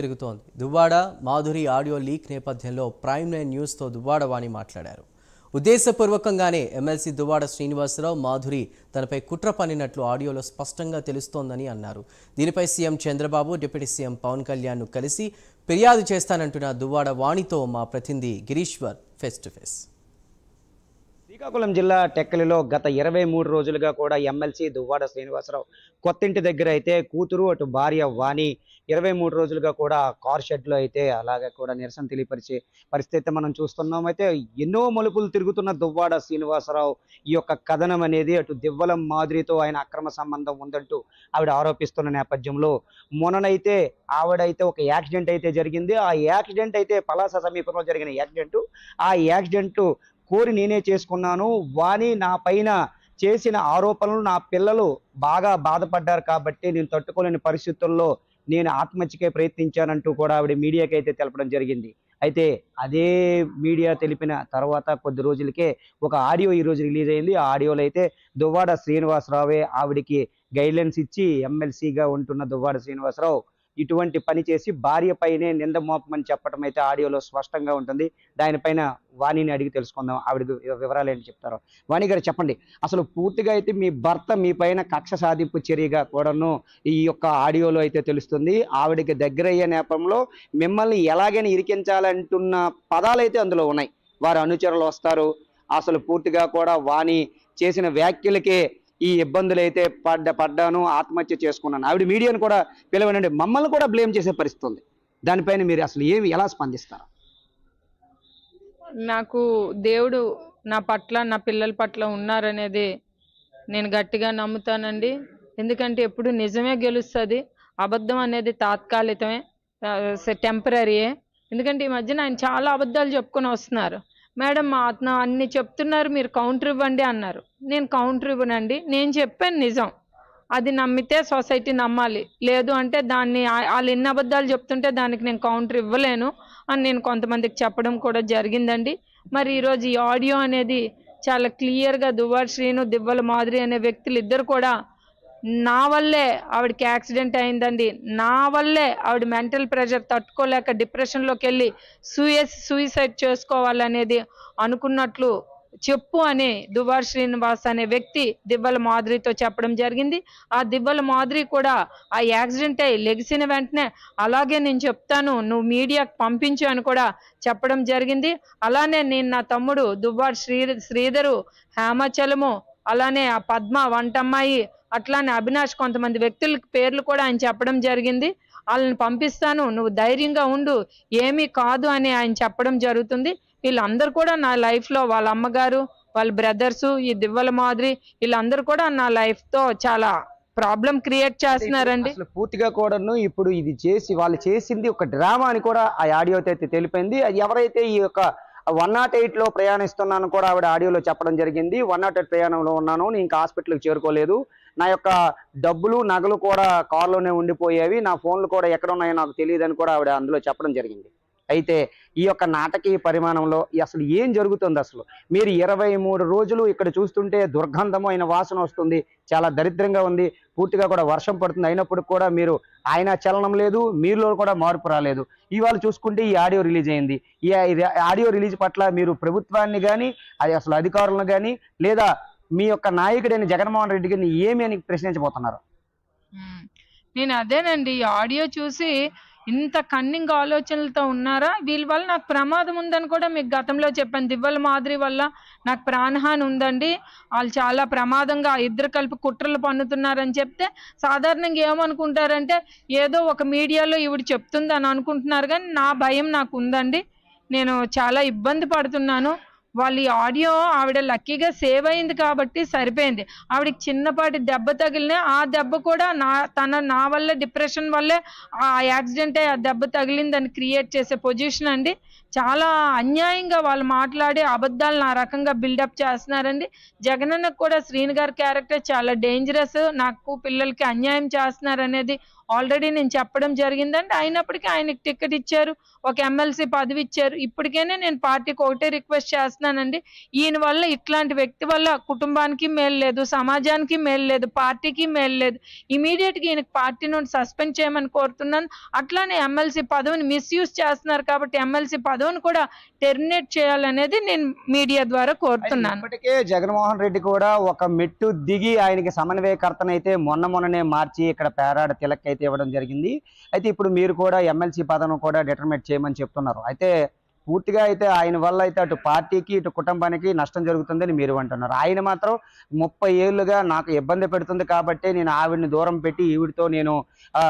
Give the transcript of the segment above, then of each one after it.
తిరుగుతోంది. Duvvada Madhuri audio leak నేపథ్యంలో prime 9 న్యూస్తో Duvvada వాణి మాట్లాడారు. ఉద్దేశపూర్వకంగానే ఎమ్మెల్సీ దువ్వాడ శ్రీనివాసరావు మాధురి తనపై కుట్ర పన్నినట్లు ఆడియోలో స్పష్టంగా తెలుస్తోందని అన్నారు. దీనిపై CM Chandrababu, deputy CM Pawan కళ్యాణ్ను కలిసి ఫిర్యాదు చేస్తానంటున్న దువ్వాడ వాణితో మా ప్రతినిధి Gireeshwar face to face. Srikakulam జిల్లా టెక్కలిలో గత 23 రోజులుగా కూడా ఎమ్మెల్సీ దువ్వాడ శ్రీనివాసరావు కొత్తింటి దగ్గర అయితే కూతురు అటు భార్య వాణి 23 రోజులుగా కూడా కార్ షెడ్లో అయితే అలాగే కూడా నిరసన తెలియపరిచే పరిస్థితి మనం చూస్తున్నాం. అయితే ఎన్నో మలుపులు తిరుగుతున్న దువ్వాడ శ్రీనివాసరావు ఈ యొక్క కథనం అనేది అటు దివ్వలం మాధురితో ఆయన అక్రమ సంబంధం ఉందంటూ ఆవిడ ఆరోపిస్తున్న నేపథ్యంలో మొన్ననైతే ఆవిడైతే ఒక యాక్సిడెంట్ అయితే జరిగింది. ఆ యాక్సిడెంట్ అయితే పలాస సమీపంలో జరిగిన యాక్సిడెంట్. ఆ యాక్సిడెంట్ కోరి నేనే చేసుకున్నాను. వాణి నా పైన చేసిన ఆరోపణలు నా పిల్లలు బాగా బాధపడ్డారు కాబట్టి నేను తట్టుకోలేని పరిస్థితుల్లో నేను ఆత్మహత్యకే ప్రయత్నించానంటూ కూడా ఆవిడ మీడియాకి అయితే తెలపడం జరిగింది. అయితే అదే మీడియా తెలిపిన తర్వాత కొద్ది రోజులకే ఒక ఆడియో ఈరోజు రిలీజ్ అయింది. ఆ ఆడియోలో అయితే దువ్వాడ శ్రీనివాసరావే ఆవిడికి గైడ్లైన్స్ ఇచ్చి ఎమ్మెల్సీగా ఉంటున్న దువ్వాడ శ్రీనివాసరావు ఇటువంటి పని చేసి భార్య పైనే నింద మోపమని చెప్పడం అయితే ఆడియోలో స్పష్టంగా ఉంటుంది. దానిపైన వాణిని అడిగి తెలుసుకుందాం, ఆవిడ వివరాలు ఏంటి చెప్తారో. వాణి గారు చెప్పండి, అసలు పూర్తిగా అయితే మీ భర్త మీ పైన కక్ష సాధింపు చర్యగా కూడాను ఈ యొక్క ఆడియోలో అయితే తెలుస్తుంది. ఆవిడకి దగ్గర అయ్యే నేపథ్యంలో మిమ్మల్ని ఎలాగైనా ఇరికించాలంటున్న పదాలు అయితే అందులో ఉన్నాయి. వారి అనుచరులు వస్తారు. అసలు పూర్తిగా కూడా వాణి చేసిన వ్యాఖ్యలకే ఈ ఇబ్బందులు అయితే పడ్డాను, ఆత్మహత్య చేసుకున్నాను. ఆవిడ మీడియాను కూడా పిలవనండి, మమ్మల్ని కూడా బ్లేమ్ చేసే పరిస్థితి ఉంది. దానిపైన మీరు అసలు ఎలా స్పందిస్తారు? నాకు దేవుడు నా పట్ల, నా పిల్లల పట్ల ఉన్నారనేది నేను గట్టిగా నమ్ముతానండి. ఎందుకంటే ఎప్పుడు నిజమే గెలుస్తుంది, అబద్ధం అనేది తాత్కాలికమే, టెంపరీయే. ఎందుకంటే ఈ మధ్యన ఆయన చాలా అబద్ధాలు చెప్పుకొని వస్తున్నారు. మేడం మా అన్ని చెప్తున్నారు, మీరు కౌంటర్ ఇవ్వండి అన్నారు. నేను కౌంటర్ ఇవ్వనండి, నేను చెప్పాను నిజం. అది నమ్మితే సొసైటీ నమ్మాలి, లేదు అంటే దాన్ని వాళ్ళు ఎన్ని అబద్ధాలు చెప్తుంటే దానికి నేను కౌంటర్ ఇవ్వలేను అని నేను కొంతమందికి చెప్పడం కూడా జరిగిందండి. మరి ఈరోజు ఈ ఆడియో అనేది చాలా క్లియర్గా దువ్వాడ శ్రీను, దివ్వల మాధురి అనే వ్యక్తులు ఇద్దరు కూడా నా వల్లే ఆవిడకి యాక్సిడెంట్ అయిందండి, నా వల్లే ఆవిడ మెంటల్ ప్రెషర్ తట్టుకోలేక డిప్రెషన్లోకి వెళ్ళి సూసైడ్ చేసుకోవాలనేది అనుకున్నట్లు చెప్పు అని దువ్వాడ శ్రీనివాస్ అనే వ్యక్తి దివ్వల మాధురితో చెప్పడం జరిగింది. ఆ దివ్వల మాధురి కూడా ఆ యాక్సిడెంట్ అయ్యి లెగిసిన వెంటనే అలాగే నేను చెప్తాను, నువ్వు మీడియాకు పంపించు అని కూడా చెప్పడం జరిగింది. అలానే నేను నా తమ్ముడు దువ్వాడ శ్రీధరు, హేమచలము, అలానే ఆ పద్మ వంటమ్మాయి, అట్లానే అవినాష్, కొంతమంది వ్యక్తుల పేర్లు కూడా ఆయన చెప్పడం జరిగింది. వాళ్ళని పంపిస్తాను, నువ్వు ధైర్యంగా ఉండు, ఏమీ కాదు అని ఆయన చెప్పడం జరుగుతుంది. వీళ్ళందరూ కూడా నా లైఫ్లో, వాళ్ళ అమ్మగారు, వాళ్ళ బ్రదర్సు, ఈ దివ్వల మాధురి, వీళ్ళందరూ కూడా నా లైఫ్తో చాలా ప్రాబ్లం క్రియేట్ చేస్తున్నారండి. అసలు పూర్తిగా కూడాను ఇప్పుడు ఇది చేసి వాళ్ళు చేసింది ఒక డ్రామా అని కూడా ఆ ఆడియో అయితే తెలిపింది. అది ఎవరైతే ఈ యొక్క 108లో ప్రయాణిస్తున్నాను కూడా ఆవిడ ఆడియోలో చెప్పడం జరిగింది. 108 ప్రయాణంలో ఉన్నాను, నేను ఇంకా హాస్పిటల్కి చేరుకోలేదు, నా యొక్క డబ్బులు నగలు కూడా కారులోనే ఉండిపోయేవి, నా ఫోన్లు కూడా ఎక్కడ ఉన్నాయో నాకు తెలియదని కూడా ఆవిడ అందులో చెప్పడం జరిగింది. అయితే ఈ యొక్క నాటకీయ పరిమాణంలో అసలు ఏం జరుగుతుంది? అసలు మీరు 23 రోజులు ఇక్కడ చూస్తుంటే దుర్గంధమైన వాసన వస్తుంది, చాలా దరిద్రంగా ఉంది, పూర్తిగా కూడా వర్షం పడుతుంది, అయినప్పుడు కూడా మీరు ఆయన చలనం లేదు, మీలో కూడా మార్పు రాలేదు. ఇవాళ చూసుకుంటే ఈ ఆడియో రిలీజ్ అయింది. ఈ ఆడియో రిలీజ్ పట్ల మీరు ప్రభుత్వాన్ని కానీ, అది అసలు అధికారులను కానీ, లేదా మీ యొక్క నాయకుడైన జగన్మోహన్ రెడ్డి గారిని ఏమి అని ప్రశ్నించబోతున్నారు? నేను అదేనండి, ఈ ఆడియో చూసి ఇంత కన్నింగ్ ఆలోచనలతో ఉన్నారా, వీళ్ళ వల్ల నాకు ప్రమాదం ఉందని కూడా మీకు గతంలో చెప్పాను. దివ్వల మాధురి వల్ల నాకు ప్రాణహాని ఉందండి, వాళ్ళు చాలా ప్రమాదంగా ఇద్దరు కలిపి కుట్రలు పన్నుతున్నారని చెప్తే సాధారణంగా ఏమనుకుంటారంటే ఏదో ఒక మీడియాలో ఈవిడ చెప్తుంది అని అనుకుంటున్నారు. కానీ నా భయం నాకు ఉందండి, నేను చాలా ఇబ్బంది పడుతున్నాను. వాళ్ళు ఈ ఆడియో ఆవిడ లక్కీగా సేవ్ అయింది కాబట్టి సరిపోయింది. ఆవిడకి చిన్నపాటి దెబ్బ తగిలిన ఆ దెబ్బ కూడా నా వల్ల, డిప్రెషన్ వల్లే ఆ యాక్సిడెంట్ అయ్యి ఆ దెబ్బ తగిలిందని క్రియేట్ చేసే పొజిషన్ అండి. చాలా అన్యాయంగా వాళ్ళు మాట్లాడే అబద్ధాలను ఆ రకంగా బిల్డప్ చేస్తున్నారండి. జగనన్నకు కూడా శ్రీను గారి క్యారెక్టర్ చాలా డేంజరస్, నాకు పిల్లలకి అన్యాయం చేస్తున్నారు అనేది ఆల్రెడీ నేను చెప్పడం జరిగిందండి. అయినప్పటికీ ఆయనకి టికెట్ ఇచ్చారు, ఒక ఎమ్మెల్సీ పదవి ఇచ్చారు. ఇప్పటికైనా నేను పార్టీకి ఒకటే రిక్వెస్ట్ చేస్తున్నానండి, ఈయన వల్ల, ఇట్లాంటి వ్యక్తి వల్ల కుటుంబానికి మేలు లేదు, సమాజానికి మేలు లేదు, పార్టీకి మేలు లేదు. ఇమీడియట్ గా ఈయనకి పార్టీ నుండి సస్పెండ్ చేయమని కోరుతున్నాను. అట్లానే ఎమ్మెల్సీ పదవిని మిస్యూజ్ చేస్తున్నారు కాబట్టి ఎమ్మెల్సీ పదవిని కూడా టెర్మినేట్ చేయాలనేది నేను మీడియా ద్వారా కోరుతున్నాను. ఇప్పటికే జగన్మోహన్ రెడ్డి కూడా ఒక మెట్టు దిగి ఆయనకి సమన్వయకర్తనైతే మొన్ననే మార్చి ఇక్కడ పేరాడ తిలక్ అయితే ఇవ్వడం జరిగింది. అయితే ఇప్పుడు మీరు కూడా ఎమ్మెల్సీ పదవిని కూడా డిటర్మినేట్ చేయమని చెప్తున్నారు. అయితే పూర్తిగా అయితే ఆయన వల్ల అయితే అటు పార్టీకి ఇటు కుటుంబానికి నష్టం జరుగుతుందని మీరు అంటున్నారు. ఆయన మాత్రం 30 ఏళ్లుగా నాకు ఇబ్బంది పెడుతుంది కాబట్టి నేను ఆవిడని దూరం పెట్టి ఈవిడితో నేను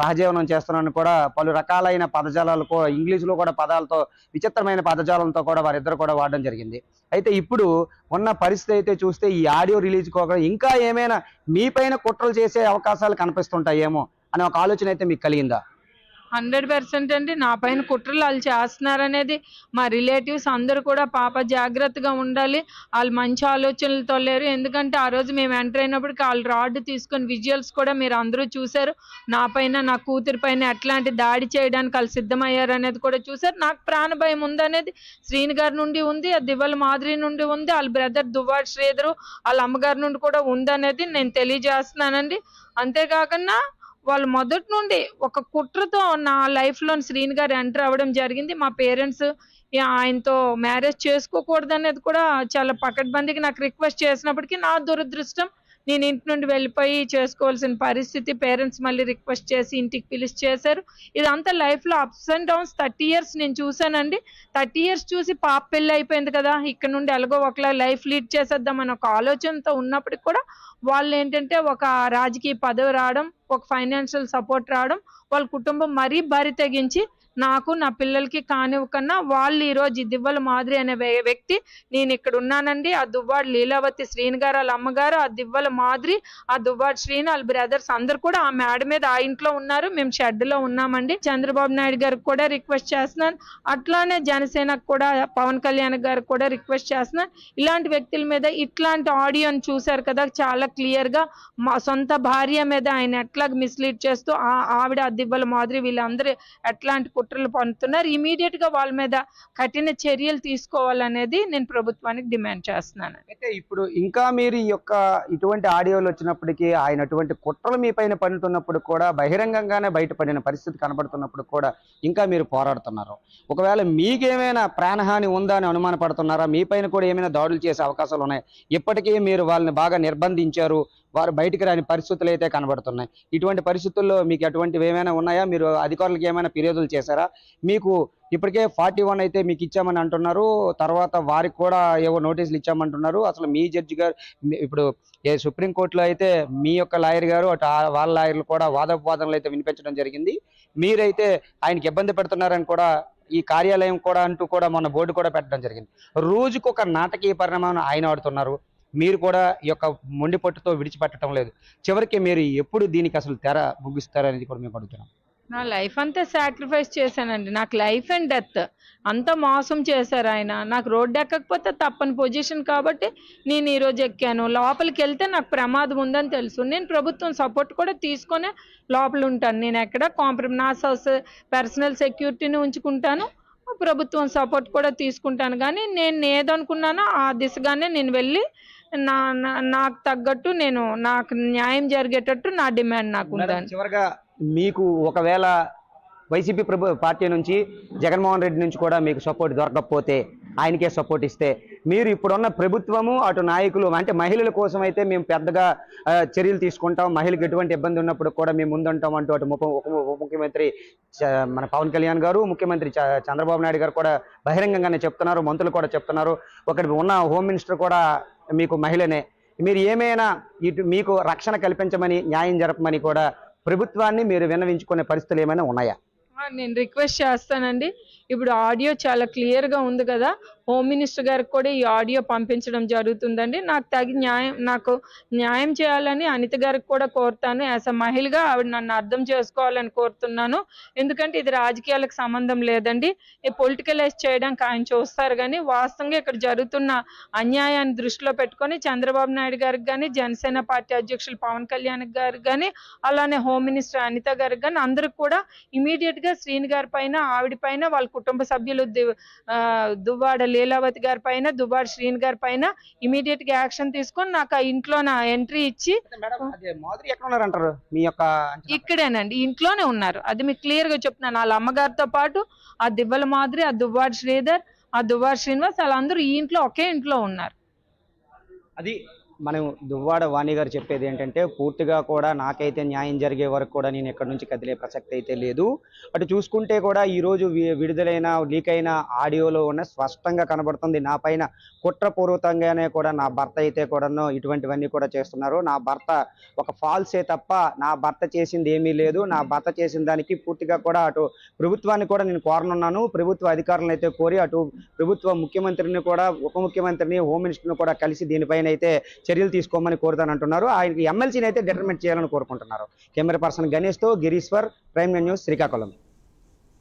సహజీవనం చేస్తున్నాను కూడా పలు రకాలైన పదజాలాలతో, ఇంగ్లీష్లో కూడా పదాలతో, విచిత్రమైన పదజాలంతో కూడా వారిద్దరు కూడా వాడడం జరిగింది. అయితే ఇప్పుడు ఉన్న పరిస్థితి అయితే చూస్తే ఈ ఆడియో రిలీజ్ కాకుండా ఇంకా ఏమైనా మీ పైన కుట్రలు చేసే అవకాశాలు కనిపిస్తుంటాయేమో అనే ఒక ఆలోచన అయితే మీకు కలిగిందా? 100% అండి. నా పైన కుట్రలు వాళ్ళు చేస్తున్నారనేది మా రిలేటివ్స్ అందరూ కూడా పాప జాగ్రత్తగా ఉండాలి, వాళ్ళు మంచి ఆలోచనలతో లేరు. ఎందుకంటే ఆ రోజు మేము ఎంటర్ అయినప్పటికీ వాళ్ళు రాడ్ తీసుకొని విజువల్స్ కూడా మీరు అందరూ చూశారు. నా పైన, నా కూతురి పైన ఎట్లాంటి దాడి చేయడానికి వాళ్ళు సిద్ధమయ్యారు అనేది కూడా చూశారు. నాకు ప్రాణ భయం ఉందనేది శ్రీని గారి నుండి ఉంది, దివ్వల మాధురి నుండి ఉంది, వాళ్ళ బ్రదర్ దువ్వాడ శ్రీధరు వాళ్ళ అమ్మగారి నుండి కూడా ఉందనేది నేను తెలియజేస్తున్నానండి. అంతేకాకుండా వాళ్ళు మొదటి నుండి ఒక కుట్రతో నా లైఫ్లో శ్రీని గారు ఎంటర్ అవ్వడం జరిగింది. మా పేరెంట్స్ ఆయనతో మ్యారేజ్ చేసుకోకూడదు అనేది కూడా చాలా పకడ్బందీగా నాకు రిక్వెస్ట్ చేసినప్పటికీ నా దురదృష్టం, నేను ఇంటి నుండి వెళ్ళిపోయి చేసుకోవాల్సిన పరిస్థితి. పేరెంట్స్ మళ్ళీ రిక్వెస్ట్ చేసి ఇంటికి పిలిచి చేశారు. ఇదంతా లైఫ్లో అప్స్ అండ్ డౌన్స్ 30 years నేను చూశానండి. 30 years చూసి పాప పెళ్ళి అయిపోయింది కదా, ఇక్కడ నుండి ఎలాగో ఒకలా లైఫ్ లీడ్ చేసేద్దామని ఒక ఆలోచనతో ఉన్నప్పటికి కూడా వాళ్ళు ఏంటంటే ఒక రాజకీయ పదవి రావడం, ఒక ఫైనాన్షియల్ సపోర్ట్ రావడం, వాళ్ళ కుటుంబం మరీ బరి తెగించి నాకు, నా పిల్లలకి కానివ్వకన్నా వాళ్ళు ఈరోజు దివ్వల మాధురి అనే వ్యక్తి, నేను ఇక్కడ ఉన్నానండి, ఆ దువ్వాడ లీలావతి శ్రీని గారు వాళ్ళ అమ్మగారు, ఆ దివ్వల మాధురి, ఆ దువ్వాడ శ్రీని వాళ్ళ బ్రదర్స్ అందరు కూడా ఆ మేడ మీద ఆ ఇంట్లో ఉన్నారు, మేము షెడ్లో ఉన్నామండి. చంద్రబాబు నాయుడు గారికి కూడా రిక్వెస్ట్ చేస్తున్నాను, అట్లానే జనసేనకు కూడా పవన్ కళ్యాణ్ గారికి కూడా రిక్వెస్ట్ చేస్తున్నాను. ఇలాంటి వ్యక్తుల మీద ఇట్లాంటి ఆడియోని చూశారు కదా, చాలా క్లియర్గా మా సొంత భార్య మీద ఆయన ఎట్లా మిస్లీడ్ చేస్తూ ఆవిడ, ఆ దివ్వల మాధురి వీళ్ళందరూ ఎట్లాంటి కుట్రలు పన్నుతున్నారు. ఇమీడియట్ గా వాళ్ళ మీద కఠిన చర్యలు తీసుకోవాలనేది నేను ప్రభుత్వానికి డిమాండ్ చేస్తున్నాను. అయితే ఇప్పుడు ఇంకా మీరు ఈ యొక్క ఇటువంటి ఆడియోలు వచ్చినప్పటికీ ఆయన అటువంటి కుట్రలు మీ పైన పన్నుతున్నప్పుడు కూడా బహిరంగంగానే బయటపడిన పరిస్థితి కనబడుతున్నప్పుడు కూడా ఇంకా మీరు పోరాడుతున్నారు. ఒకవేళ మీకేమైనా ప్రాణహాని ఉందా అని అనుమానపడుతున్నారా? మీ పైన కూడా ఏమైనా దాడులు చేసే అవకాశాలు ఉన్నాయి? ఇప్పటికీ మీరు వాళ్ళని బాగా నిర్బంధించారు, వారు బయటికి రాని పరిస్థితులు అయితే కనబడుతున్నాయి. ఇటువంటి పరిస్థితుల్లో మీకు అటువంటివి ఏమైనా ఉన్నాయా? మీరు అధికారులకు ఏమైనా ఫిర్యాదులు చేశారా? మీకు ఇప్పటికే 41 అయితే మీకు ఇచ్చామని అంటున్నారు, తర్వాత వారికి కూడా ఏవో నోటీసులు ఇచ్చామంటున్నారు. అసలు మీ జడ్జి గారు ఇప్పుడు సుప్రీంకోర్టులో అయితే మీ యొక్క లాయర్ గారు, అటు వాళ్ళ లాయర్లు కూడా వాదోపవాదనలు అయితే వినిపించడం జరిగింది. మీరైతే ఆయనకి ఇబ్బంది పెడుతున్నారని కూడా ఈ కార్యాలయం కూడా అంటూ కూడా మొన్న బోర్డు కూడా పెట్టడం జరిగింది. రోజుకొక నాటకీయ పరిణామాన్ని ఆయన ఆడుతున్నారు, మీరు కూడా ఈ యొక్క మొండి పట్టుతో విడిచిపెట్టడం లేదు. చివరికి మీరు ఎప్పుడు దీనికి అసలు తెర ముగిస్తారనేది కూడా మేము అడుగుతున్నాం. నా లైఫ్ అంతా సాక్రిఫైస్ చేశానండి. నాకు లైఫ్ అండ్ డెత్ అంతా మోసం చేశారు ఆయన. నాకు రోడ్డు ఎక్కకపోతే తప్పని పొజిషన్ కాబట్టి నేను ఈరోజు ఎక్కాను. లోపలికి వెళ్తే నాకు ప్రమాదం ఉందని తెలుసు. నేను ప్రభుత్వం సపోర్ట్ కూడా తీసుకొని లోపల ఉంటాను. నేను ఎక్కడ నా పర్సనల్ సెక్యూరిటీని ఉంచుకుంటాను, ప్రభుత్వం సపోర్ట్ కూడా తీసుకుంటాను. కానీ నేను ఏదనుకున్నానో ఆ దిశగానే నేను వెళ్ళి నాకు తగ్గట్టు నాకు న్యాయం జరిగేటట్టు నా డిమాండ్ నాకు ఉందని. చివరిగా మీకు ఒకవేళ వైసీపీ పార్టీ నుంచి జగన్మోహన్ రెడ్డి నుంచి కూడా మీకు సపోర్ట్ దొరకకపోతే, ఆయనకే సపోర్ట్ ఇస్తే, మీరు ఇప్పుడున్న ప్రభుత్వము అటు నాయకులు అంటే మహిళల కోసం అయితే మేము పెద్దగా చర్యలు తీసుకుంటాం, మహిళలకు ఎటువంటి ఇబ్బంది ఉన్నప్పుడు కూడా మేము ముందుంటాం అంటూ అటు ఉప ముఖ్యమంత్రి మన పవన్ కళ్యాణ్ గారు, ముఖ్యమంత్రి చంద్రబాబు నాయుడు గారు కూడా బహిరంగంగానే చెప్తున్నారు, మంత్రులు కూడా చెప్తున్నారు, ఒకటి ఉన్న హోమ్ మినిస్టర్ కూడా మీకు మహిళనే. మీరు ఏమైనా ఇటు మీకు రక్షణ కల్పించమని, న్యాయం జరపమని కూడా ప్రభుత్వాన్ని మీరు విన్నవించుకునే పరిస్థితులు ఏమైనా ఉన్నాయా? నేను రిక్వెస్ట్ చేస్తానండి, ఇప్పుడు ఆడియో చాలా క్లియర్గా ఉంది కదా, హోమ్ మినిస్టర్ గారికి కూడా ఈ ఆడియో పంపించడం జరుగుతుందండి. నాకు న్యాయం చేయాలని అనిత గారికి కూడా కోరుతాను. యాజ్ అ మహిళగా ఆవిడ నన్ను అర్థం చేసుకోవాలని కోరుతున్నాను. ఎందుకంటే ఇది రాజకీయాలకు సంబంధం లేదండి. ఈ పొలిటికలైజ్ చేయడానికి ఆయన చూస్తారు, కానీ వాస్తవంగా ఇక్కడ జరుగుతున్న అన్యాయాన్ని దృష్టిలో పెట్టుకొని చంద్రబాబు నాయుడు గారికి కానీ, జనసేన పార్టీ అధ్యక్షులు పవన్ కళ్యాణ్ గారికి కానీ, అలానే హోమ్ మినిస్టర్ అనిత గారికి కానీ అందరికి కూడా ఇమీడియట్ గా శ్రీని గారి పైన, ఆవిడ పైన, వాళ్ళ కుటుంబ సభ్యులు దువ్వాడ లీలావతి గారి పైన, దువ్వాడ శ్రీని గారి పైన ఇమీడియట్ గా యాక్షన్ తీసుకొని నాకు ఆ ఇంట్లో నా ఎంట్రీ ఇచ్చి. మాధురి ఎక్కడ ఉన్నారంటారు మీ యొక్క ఇక్కడేనండి, ఇంట్లోనే ఉన్నారు. అది మీకు క్లియర్ గా చెప్తున్నాను. వాళ్ళ అమ్మగారితో పాటు ఆ దివ్వల మాధురి, ఆ దువ్వాడ శ్రీధర్, ఆ దువ్వాడ శ్రీనివాస్ వాళ్ళందరూ ఈ ఇంట్లో ఒకే ఇంట్లో ఉన్నారు. అది మనం దువ్వాడ వాణి గారు చెప్పేది ఏంటంటే, పూర్తిగా కూడా నాకైతే న్యాయం జరిగే వరకు కూడా నేను ఎక్కడి నుంచి కదిలే ప్రసక్తి అయితే లేదు. అటు చూసుకుంటే కూడా ఈరోజు విడుదలైన లీక్ అయిన ఆడియోలో ఉన్న స్పష్టంగా కనబడుతుంది నా పైన కుట్రపూర్వకంగానే కూడా నా భర్త అయితే కూడాను ఇటువంటివన్నీ కూడా చేస్తున్నారు. నా భర్త ఒక ఫాల్సే తప్ప నా భర్త చేసింది ఏమీ లేదు. నా భర్త చేసిన దానికి పూర్తిగా కూడా అటు ప్రభుత్వాన్ని కూడా నేను కోరనున్నాను. ప్రభుత్వ అధికారులను అయితే కోరి అటు ప్రభుత్వ ముఖ్యమంత్రిని కూడా, ఉప ముఖ్యమంత్రిని, హోమ్ మినిస్టర్ని కూడా కలిసి దీనిపైన అయితే చర్యలు తీసుకోమని కోరుతానంటున్నారు. ఆయనకి ఎమ్మెల్సీని అయితే డిటర్మినేట్ చేయాలని కోరుకుంటున్నారు. కెమెరా పర్సన్ గణేష్తో గిరీశ్వర్, ప్రైమ్ న్యూస్, శ్రీకాకుళం.